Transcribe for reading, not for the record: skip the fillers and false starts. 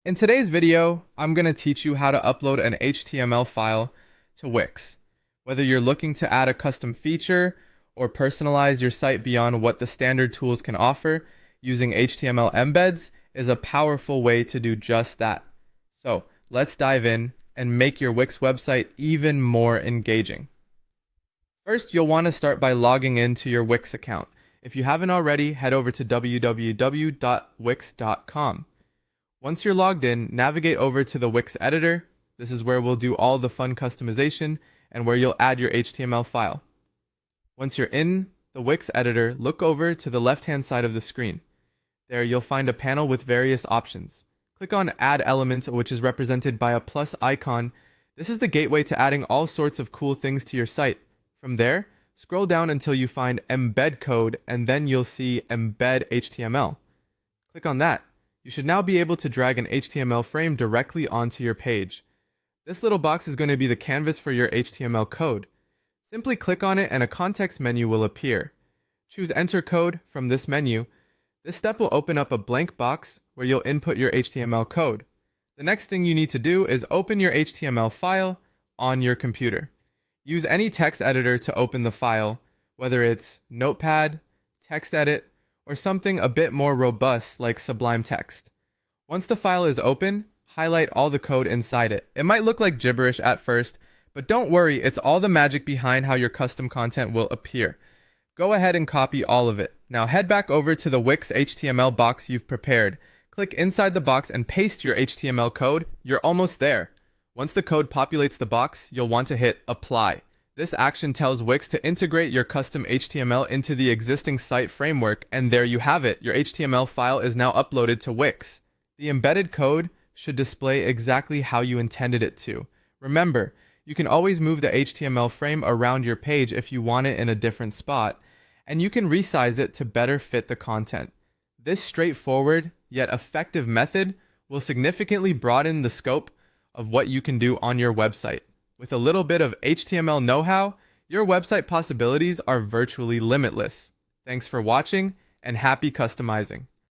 In today's video, I'm going to teach you how to upload an HTML file to Wix. Whether you're looking to add a custom feature or personalize your site beyond what the standard tools can offer, using HTML embeds is a powerful way to do just that. So let's dive in and make your Wix website even more engaging. First, you'll want to start by logging into your Wix account. If you haven't already, head over to www.wix.com. Once you're logged in, navigate over to the Wix editor. This is where we'll do all the fun customization and where you'll add your HTML file. Once you're in the Wix editor, look over to the left-hand side of the screen. There you'll find a panel with various options. Click on Add Element, which is represented by a plus icon. This is the gateway to adding all sorts of cool things to your site. From there, scroll down until you find Embed Code, and then you'll see Embed HTML. Click on that. You should now be able to drag an HTML frame directly onto your page. This little box is going to be the canvas for your HTML code. Simply click on it and a context menu will appear. Choose Enter Code from this menu. This step will open up a blank box where you'll input your HTML code. The next thing you need to do is open your HTML file on your computer. Use any text editor to open the file, whether it's Notepad, TextEdit, or something a bit more robust like Sublime Text. Once the file is open, highlight all the code inside it. It might look like gibberish at first, but don't worry, it's all the magic behind how your custom content will appear. Go ahead and copy all of it. Now head back over to the Wix HTML box you've prepared. Click inside the box and paste your HTML code. You're almost there. Once the code populates the box, you'll want to hit Apply. This action tells Wix to integrate your custom HTML into the existing site framework, and there you have it. Your HTML file is now uploaded to Wix. The embedded code should display exactly how you intended it to. Remember, you can always move the HTML frame around your page if you want it in a different spot, and you can resize it to better fit the content. This straightforward yet effective method will significantly broaden the scope of what you can do on your website. With a little bit of HTML know-how, your website possibilities are virtually limitless. Thanks for watching and happy customizing.